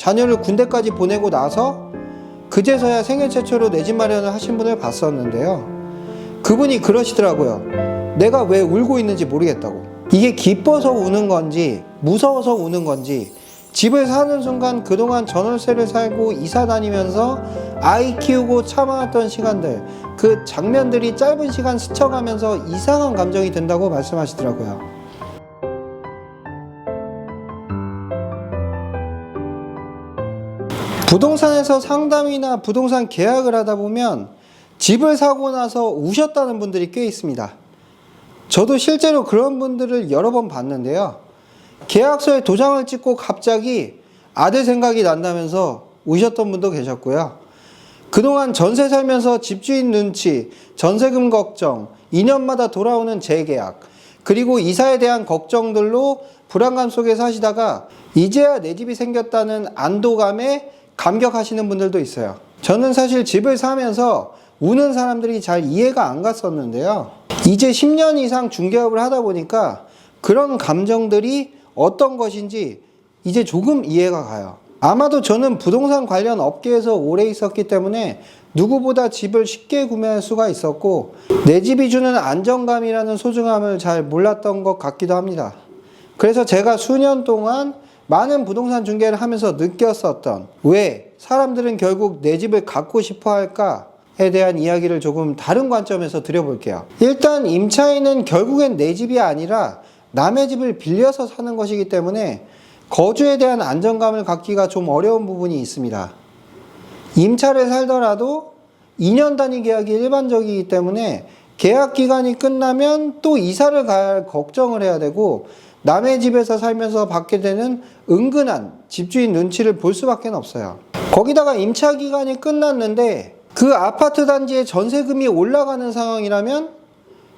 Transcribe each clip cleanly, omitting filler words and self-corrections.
자녀를 군대까지 보내고 나서 그제서야 생애 최초로 내 집 마련을 하신 분을 봤었는데요. 그분이 그러시더라고요. 내가 왜 울고 있는지 모르겠다고. 이게 기뻐서 우는 건지 무서워서 우는 건지, 집을 사는 순간 그동안 전월세를 살고 이사 다니면서 아이 키우고 참아왔던 시간들, 그 장면들이 짧은 시간 스쳐가면서 이상한 감정이 든다고 말씀하시더라고요. 부동산에서 상담이나 부동산 계약을 하다 보면 집을 사고 나서 우셨다는 분들이 꽤 있습니다. 저도 실제로 그런 분들을 여러 번 봤는데요. 계약서에 도장을 찍고 갑자기 아들 생각이 난다면서 우셨던 분도 계셨고요. 그동안 전세 살면서 집주인 눈치, 전세금 걱정, 2년마다 돌아오는 재계약, 그리고 이사에 대한 걱정들로 불안감 속에 사시다가 이제야 내 집이 생겼다는 안도감에 감격하시는 분들도 있어요. 저는 사실 집을 사면서 우는 사람들이 잘 이해가 안 갔었는데요. 이제 10년 이상 중개업을 하다 보니까 그런 감정들이 어떤 것인지 이제 조금 이해가 가요. 아마도 저는 부동산 관련 업계에서 오래 있었기 때문에 누구보다 집을 쉽게 구매할 수가 있었고, 내 집이 주는 안정감이라는 소중함을 잘 몰랐던 것 같기도 합니다. 그래서 제가 수년 동안 많은 부동산 중개를 하면서 느꼈었던, 왜 사람들은 결국 내 집을 갖고 싶어 할까에 대한 이야기를 조금 다른 관점에서 드려볼게요. 일단 임차인은 결국엔 내 집이 아니라 남의 집을 빌려서 사는 것이기 때문에 거주에 대한 안정감을 갖기가 좀 어려운 부분이 있습니다. 임차를 살더라도 2년 단위 계약이 일반적이기 때문에 계약 기간이 끝나면 또 이사를 가야 할 걱정을 해야 되고, 남의 집에서 살면서 받게 되는 은근한 집주인 눈치를 볼 수밖에 없어요. 거기다가 임차 기간이 끝났는데 그 아파트 단지의 전세금이 올라가는 상황이라면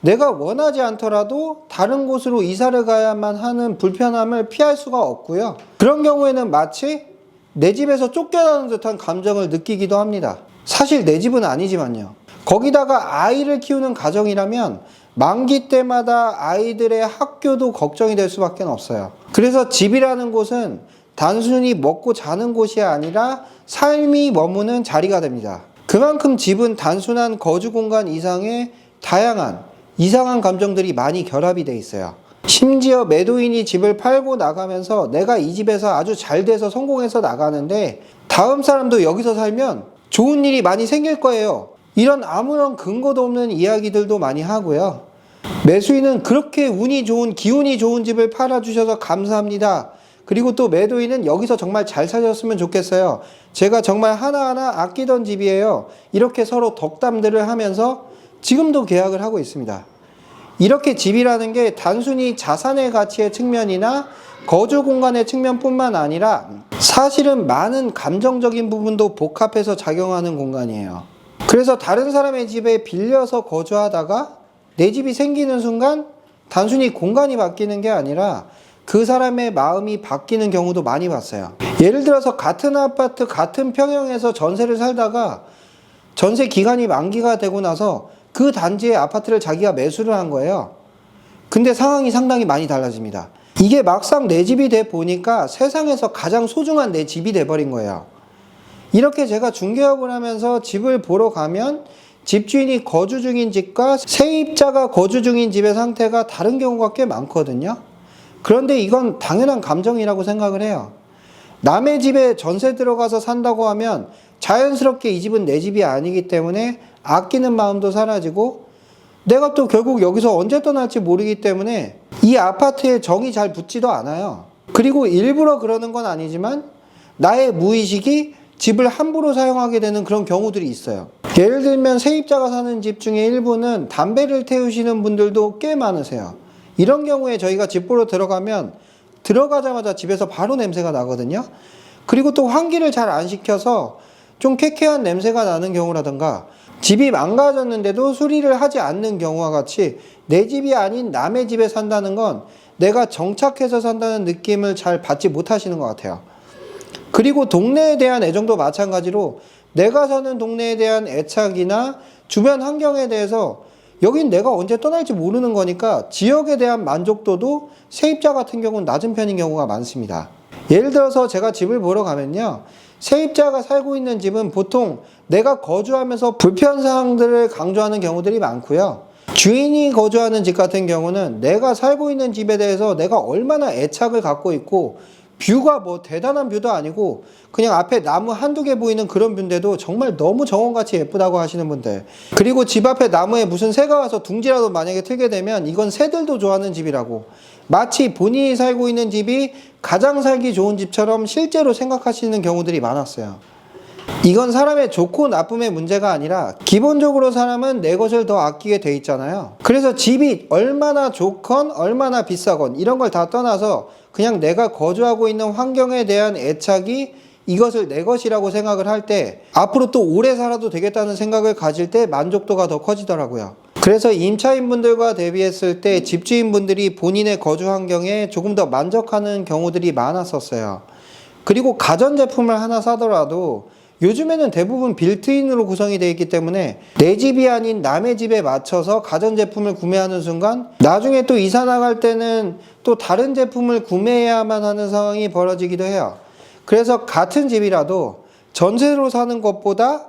내가 원하지 않더라도 다른 곳으로 이사를 가야만 하는 불편함을 피할 수가 없고요. 그런 경우에는 마치 내 집에서 쫓겨나는 듯한 감정을 느끼기도 합니다. 사실 내 집은 아니지만요. 거기다가 아이를 키우는 가정이라면 만기 때마다 아이들의 학교도 걱정이 될 수밖에 없어요. 그래서 집이라는 곳은 단순히 먹고 자는 곳이 아니라 삶이 머무는 자리가 됩니다. 그만큼 집은 단순한 거주 공간 이상의 다양한 이상한 감정들이 많이 결합이 돼 있어요. 심지어 매도인이 집을 팔고 나가면서 내가 이 집에서 아주 잘 돼서 성공해서 나가는데 다음 사람도 여기서 살면 좋은 일이 많이 생길 거예요. 이런 아무런 근거도 없는 이야기들도 많이 하고요. 매수인은 그렇게 운이 좋은, 기운이 좋은 집을 팔아주셔서 감사합니다. 그리고 또 매도인은 여기서 정말 잘 사셨으면 좋겠어요. 제가 정말 하나하나 아끼던 집이에요. 이렇게 서로 덕담들을 하면서 지금도 계약을 하고 있습니다. 이렇게 집이라는 게 단순히 자산의 가치의 측면이나 거주 공간의 측면뿐만 아니라 사실은 많은 감정적인 부분도 복합해서 작용하는 공간이에요. 그래서 다른 사람의 집에 빌려서 거주하다가 내 집이 생기는 순간 단순히 공간이 바뀌는 게 아니라 그 사람의 마음이 바뀌는 경우도 많이 봤어요. 예를 들어서 같은 아파트, 같은 평형에서 전세를 살다가 전세 기간이 만기가 되고 나서 그 단지의 아파트를 자기가 매수를 한 거예요. 근데 상황이 상당히 많이 달라집니다. 이게 막상 내 집이 돼 보니까 세상에서 가장 소중한 내 집이 돼버린 거예요. 이렇게 제가 중개업을 하면서 집을 보러 가면 집주인이 거주 중인 집과 세입자가 거주 중인 집의 상태가 다른 경우가 꽤 많거든요. 그런데 이건 당연한 감정이라고 생각을 해요. 남의 집에 전세 들어가서 산다고 하면 자연스럽게 이 집은 내 집이 아니기 때문에 아끼는 마음도 사라지고, 내가 또 결국 여기서 언제 떠날지 모르기 때문에 이 아파트에 정이 잘 붙지도 않아요. 그리고 일부러 그러는 건 아니지만 나의 무의식이 집을 함부로 사용하게 되는 그런 경우들이 있어요. 예를 들면 세입자가 사는 집 중에 일부는 담배를 태우시는 분들도 꽤 많으세요. 이런 경우에 저희가 집 보러 들어가면 들어가자마자 집에서 바로 냄새가 나거든요. 그리고 또 환기를 잘 안 시켜서 좀 쾌쾌한 냄새가 나는 경우라든가, 집이 망가졌는데도 수리를 하지 않는 경우와 같이 내 집이 아닌 남의 집에 산다는 건 내가 정착해서 산다는 느낌을 잘 받지 못하시는 것 같아요. 그리고 동네에 대한 애정도 마찬가지로 내가 사는 동네에 대한 애착이나 주변 환경에 대해서 여긴 내가 언제 떠날지 모르는 거니까 지역에 대한 만족도도 세입자 같은 경우는 낮은 편인 경우가 많습니다. 예를 들어서 제가 집을 보러 가면요, 세입자가 살고 있는 집은 보통 내가 거주하면서 불편사항들을 강조하는 경우들이 많고요. 주인이 거주하는 집 같은 경우는 내가 살고 있는 집에 대해서 내가 얼마나 애착을 갖고 있고, 뷰가 뭐 대단한 뷰도 아니고 그냥 앞에 나무 한두 개 보이는 그런 뷰인데도 정말 너무 정원같이 예쁘다고 하시는 분들, 그리고 집 앞에 나무에 무슨 새가 와서 둥지라도 만약에 틀게 되면 이건 새들도 좋아하는 집이라고, 마치 본인이 살고 있는 집이 가장 살기 좋은 집처럼 실제로 생각하시는 경우들이 많았어요. 이건 사람의 좋고 나쁨의 문제가 아니라 기본적으로 사람은 내 것을 더 아끼게 돼 있잖아요. 그래서 집이 얼마나 좋건 얼마나 비싸건 이런 걸 다 떠나서 그냥 내가 거주하고 있는 환경에 대한 애착이 이것을 내 것이라고 생각을 할 때 앞으로 또 오래 살아도 되겠다는 생각을 가질 때 만족도가 더 커지더라고요. 그래서 임차인분들과 대비했을 때 집주인분들이 본인의 거주 환경에 조금 더 만족하는 경우들이 많았었어요. 그리고 가전제품을 하나 사더라도 요즘에는 대부분 빌트인으로 구성이 되어 있기 때문에 내 집이 아닌 남의 집에 맞춰서 가전제품을 구매하는 순간 나중에 또 이사 나갈 때는 또 다른 제품을 구매해야만 하는 상황이 벌어지기도 해요. 그래서 같은 집이라도 전세로 사는 것보다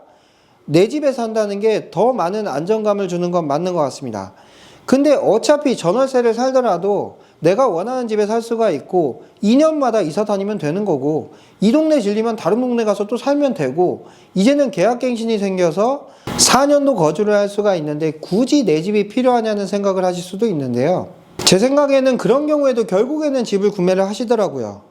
내 집에 산다는 게 더 많은 안정감을 주는 건 맞는 것 같습니다. 근데 어차피 전월세를 살더라도 내가 원하는 집에 살 수가 있고 2년마다 이사 다니면 되는 거고, 이 동네 질리면 다른 동네 가서 또 살면 되고, 이제는 계약갱신이 생겨서 4년도 거주를 할 수가 있는데 굳이 내 집이 필요하냐는 생각을 하실 수도 있는데요. 제 생각에는 그런 경우에도 결국에는 집을 구매를 하시더라고요.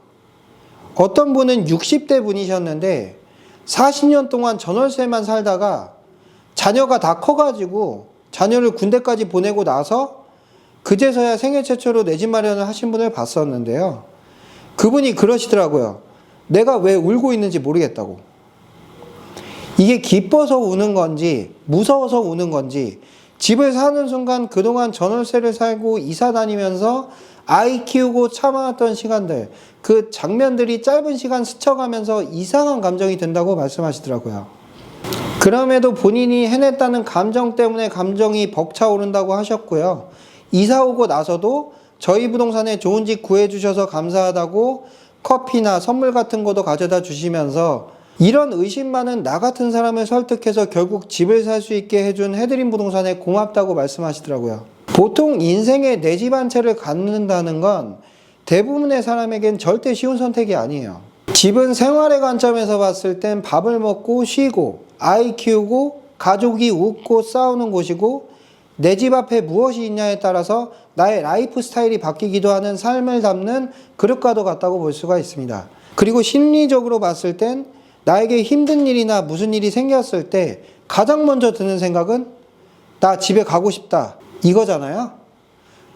어떤 분은 60대 분이셨는데 40년 동안 전월세만 살다가 자녀가 다 커가지고 자녀를 군대까지 보내고 나서 그제서야 생애 최초로 내 집 마련을 하신 분을 봤었는데요. 그분이 그러시더라고요. 내가 왜 울고 있는지 모르겠다고. 이게 기뻐서 우는 건지 무서워서 우는 건지, 집을 사는 순간 그동안 전월세를 살고 이사 다니면서 아이 키우고 참아왔던 시간들, 그 장면들이 짧은 시간 스쳐가면서 이상한 감정이 든다고 말씀하시더라고요. 그럼에도 본인이 해냈다는 감정 때문에 감정이 벅차오른다고 하셨고요. 이사 오고 나서도 저희 부동산에 좋은 집 구해주셔서 감사하다고 커피나 선물 같은 것도 가져다 주시면서 이런 의심 많은 나 같은 사람을 설득해서 결국 집을 살 수 있게 해준 해드림 부동산에 고맙다고 말씀하시더라고요. 보통 인생에 내 집 한 채를 갖는다는 건 대부분의 사람에겐 절대 쉬운 선택이 아니에요. 집은 생활의 관점에서 봤을 땐 밥을 먹고 쉬고 아이 키우고 가족이 웃고 싸우는 곳이고, 내 집 앞에 무엇이 있냐에 따라서 나의 라이프 스타일이 바뀌기도 하는 삶을 담는 그릇과도 같다고 볼 수가 있습니다. 그리고 심리적으로 봤을 땐 나에게 힘든 일이나 무슨 일이 생겼을 때 가장 먼저 드는 생각은 나 집에 가고 싶다 이거잖아요.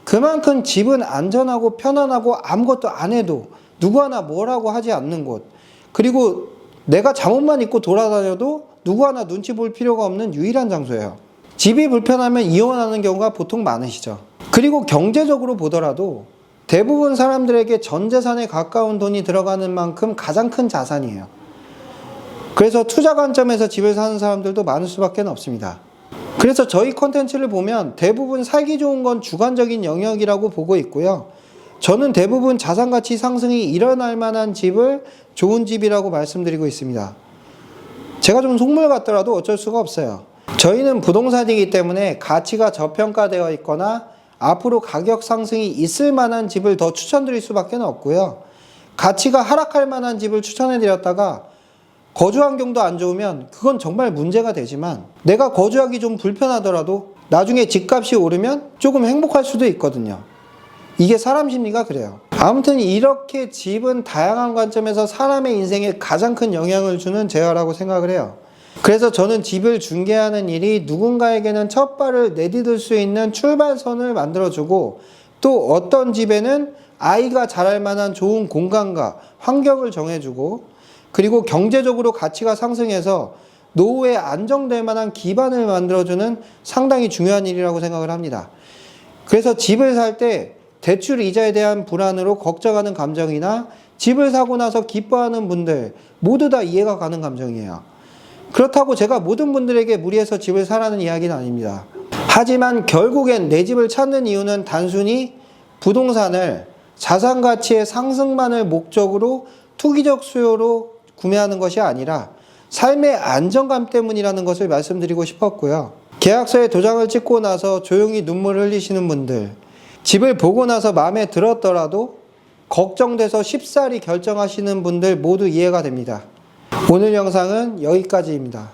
그만큼 집은 안전하고 편안하고 아무것도 안 해도 누구 하나 뭐라고 하지 않는 곳, 그리고 내가 잠옷만 입고 돌아다녀도 누구 하나 눈치 볼 필요가 없는 유일한 장소예요. 집이 불편하면 이혼하는 경우가 보통 많으시죠. 그리고 경제적으로 보더라도 대부분 사람들에게 전 재산에 가까운 돈이 들어가는 만큼 가장 큰 자산이에요. 그래서 투자 관점에서 집을 사는 사람들도 많을 수밖에 없습니다. 그래서 저희 콘텐츠를 보면 대부분 살기 좋은 건 주관적인 영역이라고 보고 있고요. 저는 대부분 자산가치 상승이 일어날 만한 집을 좋은 집이라고 말씀드리고 있습니다. 제가 좀 속물 같더라도 어쩔 수가 없어요. 저희는 부동산이기 때문에 가치가 저평가되어 있거나 앞으로 가격 상승이 있을 만한 집을 더 추천드릴 수밖에 없고요. 가치가 하락할 만한 집을 추천해드렸다가 거주 환경도 안 좋으면 그건 정말 문제가 되지만, 내가 거주하기 좀 불편하더라도 나중에 집값이 오르면 조금 행복할 수도 있거든요. 이게 사람 심리가 그래요. 아무튼 이렇게 집은 다양한 관점에서 사람의 인생에 가장 큰 영향을 주는 재화라고 생각을 해요. 그래서 저는 집을 중개하는 일이 누군가에게는 첫 발을 내디딜 수 있는 출발선을 만들어주고, 또 어떤 집에는 아이가 자랄 만한 좋은 공간과 환경을 정해주고, 그리고 경제적으로 가치가 상승해서 노후에 안정될 만한 기반을 만들어주는 상당히 중요한 일이라고 생각을 합니다. 그래서 집을 살 때 대출 이자에 대한 불안으로 걱정하는 감정이나 집을 사고 나서 기뻐하는 분들 모두 다 이해가 가는 감정이에요. 그렇다고 제가 모든 분들에게 무리해서 집을 사라는 이야기는 아닙니다. 하지만 결국엔 내 집을 찾는 이유는 단순히 부동산을 자산 가치의 상승만을 목적으로 투기적 수요로 구매하는 것이 아니라 삶의 안정감 때문이라는 것을 말씀드리고 싶었고요. 계약서에 도장을 찍고 나서 조용히 눈물을 흘리시는 분들, 집을 보고 나서 마음에 들었더라도 걱정돼서 쉽사리 결정하시는 분들 모두 이해가 됩니다. 오늘 영상은 여기까지입니다.